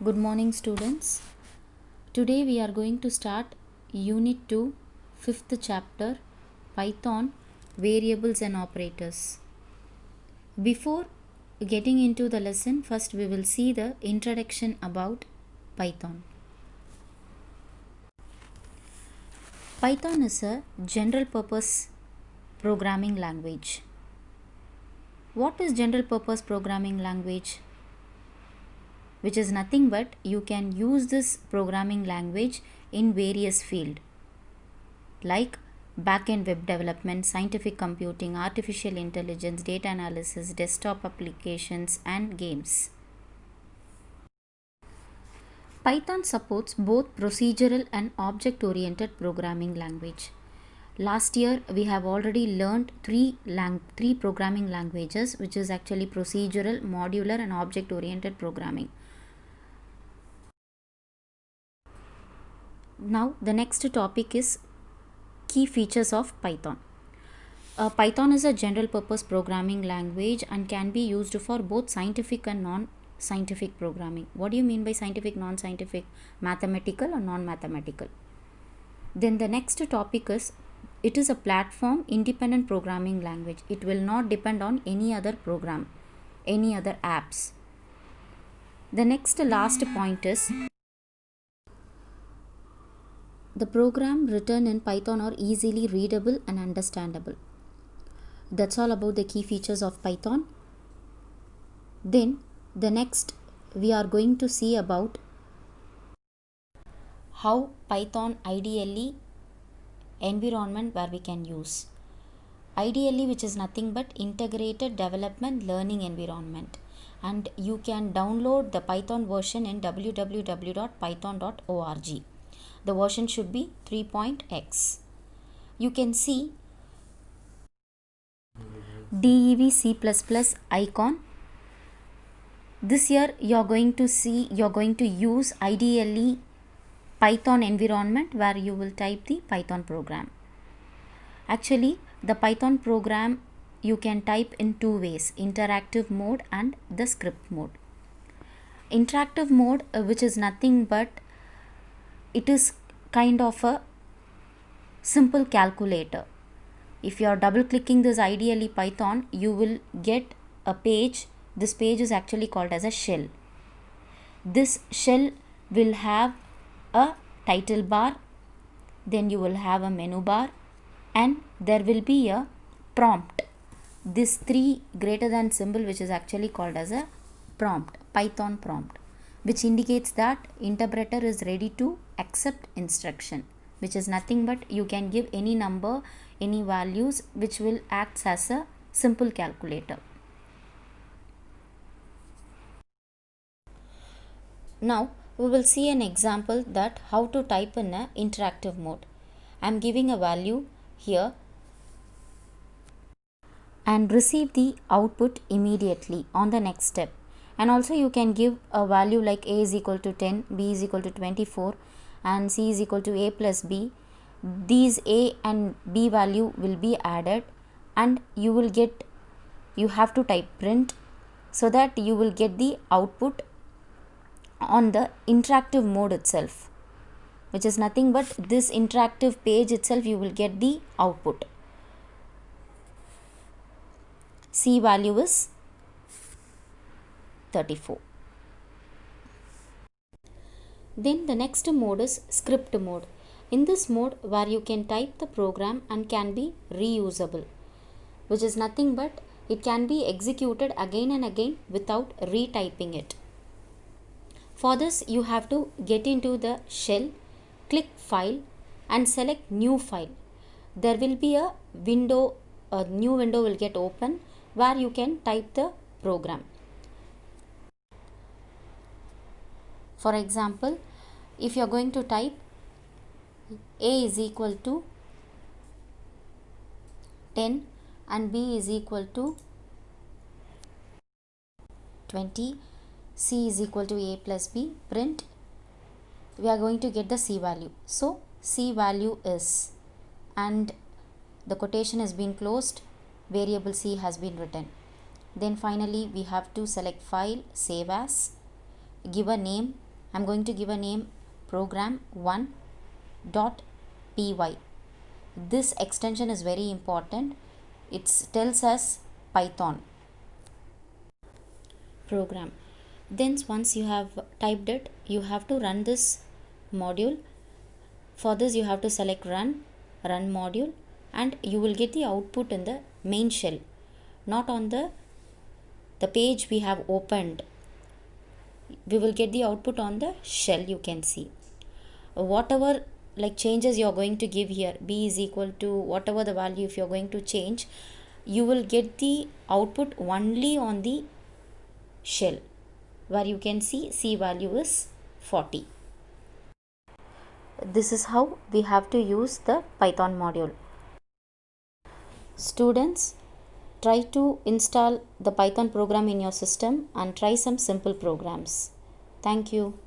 Good morning, students. Today we are going to start Unit 2, 5th chapter, Python, Variables and Operators. Before getting into the lesson, first we will see the introduction about Python. Python is a general purpose programming language. What is general purpose programming language? Which is nothing but you can use this programming language in various fields like back-end web development, scientific computing, artificial intelligence, data analysis, desktop applications and games. Python supports both procedural and object-oriented programming language. Last year we have already learned three programming languages, which is actually procedural, modular and object-oriented programming. Now the next topic is key features of Python. Python is a general purpose programming language and can be used for both scientific and non-scientific programming. What do you mean by scientific, non-scientific? Mathematical or non-mathematical? Then the next topic is it is a platform independent programming language. It will not depend on any other program, any other apps. The next last point is the program written in Python are easily readable and understandable. That's all about the key features of Python. Then the next we are going to see about how Python IDLE environment where we can use. IDLE, which is nothing but integrated development learning environment, and you can download the Python version in www.python.org. The version should be 3.x. You can see DEV C++ icon. This year you are going to use IDLE Python environment where you will type the Python program. Actually, the Python program you can type in two ways, interactive mode and the script mode. Interactive mode, which is nothing but it is kind of a simple calculator. If you are double clicking this IDLE Python, you will get a page. This page is actually called as a shell. This shell will have a title bar, then you will have a menu bar, and there will be a prompt. This 3 greater than symbol, which is actually called as a prompt, Python prompt, which indicates that interpreter is ready to accept instruction, which is nothing but you can give any number, any values, which will act as a simple calculator. Now we will see an example that how to type in a interactive mode. I am giving a value here and receive the output immediately on the next step. And also you can give a value like a is equal to 10, b is equal to 24 and c is equal to a plus b. These a and b value will be added and you have to type print so that you will get the output on the interactive mode itself, which is nothing but this interactive page itself. You will get the output. C value is 34. Then the next mode is script mode. In this mode where you can type the program and can be reusable, which is nothing but it can be executed again and again without retyping it. For this you have to get into the shell, click file and select new file. There will be a new window will get open where you can type the program. For example, if you are going to type a is equal to 10 and b is equal to 20, c is equal to a plus b, print, we are going to get the c value. So c value is, and the quotation has been closed, variable c has been written. Then finally we have to select file, save as, give a name I'm going to give a name program1.py. This extension is very important. It tells us Python program. Then once you have typed it, you have to run this module. For this you have to select run module, and you will get the output in the main shell, not on the page we have opened. We will get the output on the shell. You can see whatever like changes you are going to give here, b is equal to whatever the value if you are going to change, you will get the output only on the shell, where you can see c value is 40. This is how we have to use the Python module. Students, try to install the Python program in your system and try some simple programs. Thank you.